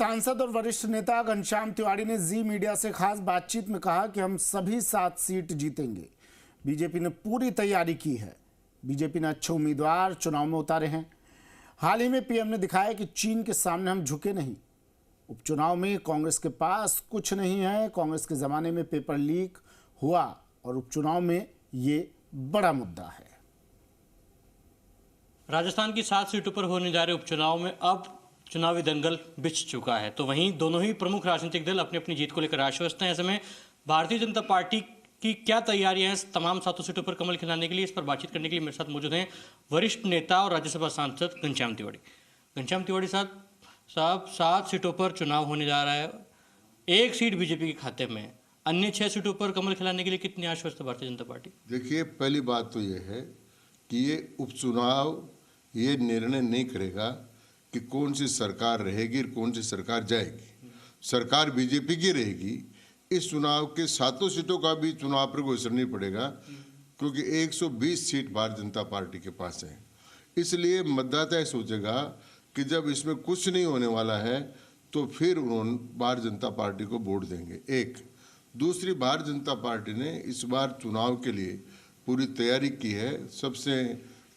सांसद और वरिष्ठ नेता घनश्याम तिवारी ने जी मीडिया से खास बातचीत में कहा कि हम सभी 7 सीट जीतेंगे। बीजेपी ने पूरी तैयारी की है। बीजेपी ने अच्छे उम्मीदवार चुनाव में उतारे हैं। हाल ही में पीएम ने दिखाया कि चीन के सामने हम झुके नहीं। उपचुनाव में कांग्रेस के पास कुछ नहीं है। कांग्रेस के जमाने में पेपर लीक हुआ और उपचुनाव में ये बड़ा मुद्दा है। राजस्थान की 7 सीटों पर होने जा रहे उपचुनाव में अब चुनावी दंगल बिछ चुका है, तो वहीं दोनों ही प्रमुख राजनीतिक दल अपनी अपनी जीत को लेकर आश्वस्त हैं। ऐसे में भारतीय जनता पार्टी की क्या तैयारियां हैं तमाम 7 सीटों पर कमल खिलाने के लिए, इस पर बातचीत करने के लिए मेरे साथ मौजूद हैं वरिष्ठ नेता और राज्यसभा सांसद घनश्याम तिवारी। घनश्याम तिवारी साहब 7 सीटों पर चुनाव होने जा रहा है, 1 सीट बीजेपी के खाते में, अन्य 6 सीटों पर कमल खिलाने के लिए कितनी आश्वस्त है भारतीय जनता पार्टी? देखिए, पहली बात तो ये है कि ये उपचुनाव ये निर्णय नहीं करेगा कि कौन सी सरकार रहेगी और कौन सी सरकार जाएगी। सरकार बीजेपी की रहेगी। इस चुनाव के 7 सीटों का भी चुनाव पर कोई असर नहीं पड़ेगा, क्योंकि 120 सीट भारतीय जनता पार्टी के पास है। इसलिए मतदाता ये सोचेगा कि जब इसमें कुछ नहीं होने वाला है तो फिर उन्होंने भारतीय जनता पार्टी को वोट देंगे। एक दूसरी, भारतीय जनता पार्टी ने इस बार चुनाव के लिए पूरी तैयारी की है, सबसे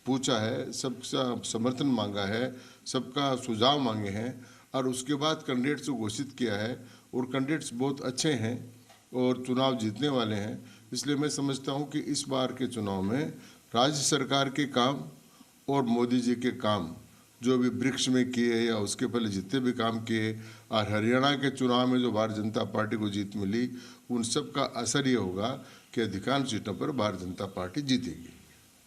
पूछा है, सबका समर्थन मांगा है, सबका सुझाव मांगे हैं और उसके बाद कैंडिडेट्स को घोषित किया है और कैंडिडेट्स बहुत अच्छे हैं और चुनाव जीतने वाले हैं। इसलिए मैं समझता हूं कि इस बार के चुनाव में राज्य सरकार के काम और मोदी जी के काम जो भी वृक्ष में किए या उसके पहले जितने भी काम किए और हरियाणा के चुनाव में जो भारतीय जनता पार्टी को जीत मिली, उन सब का असर ये होगा कि अधिकांश सीटों पर भारतीय जनता पार्टी जीतेगी।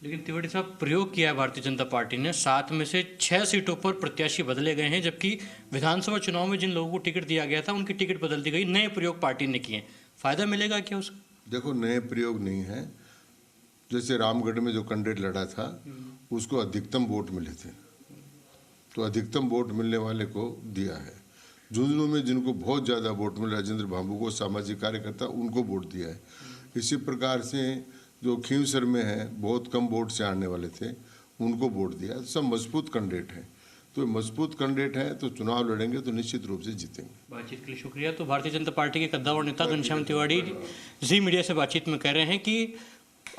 लेकिन तिवारी साहब, प्रयोग किया है भारतीय जनता पार्टी ने, 7 में से 6 सीटों पर प्रत्याशी बदले गए हैं, जबकि विधानसभा चुनाव में जिन लोगों को टिकट दिया गया था उनकी टिकट बदल दी गई। नए प्रयोग पार्टी ने किए, फायदा मिलेगा क्या उसका? देखो, नए प्रयोग नहीं है। जैसे रामगढ़ में जो कैंडिडेट लड़ा था उसको अधिकतम वोट मिले थे, तो अधिकतम वोट मिलने वाले को दिया है। झुंझुनू में जिनको बहुत ज़्यादा वोट मिले, राजेंद्र बाबू को, सामाजिक कार्यकर्ता, उनको वोट दिया है। इसी प्रकार से जो खींवसर में है, बहुत कम वोट से आने वाले थे, उनको वोट दिया। सब मजबूत कैंडिडेट हैं, तो मजबूत कैंडिडेट हैं तो चुनाव लड़ेंगे तो निश्चित रूप से जीतेंगे। बातचीत के लिए शुक्रिया। तो भारतीय जनता पार्टी के कद्दावर नेता घनश्याम तिवारी जी मीडिया से बातचीत में कह रहे हैं कि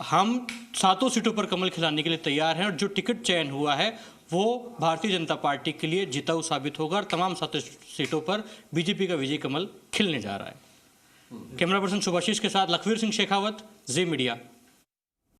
हम 7 सीटों पर कमल खिलाने के लिए तैयार हैं और जो टिकट चयन हुआ है वो भारतीय जनता पार्टी के लिए जिताऊ साबित होगा और तमाम 7 सीटों पर बीजेपी का विजय कमल खिलने जा रहा है। कैमरा पर्सन सुभाषिश के साथ लखवीर सिंह शेखावत, जी मीडिया।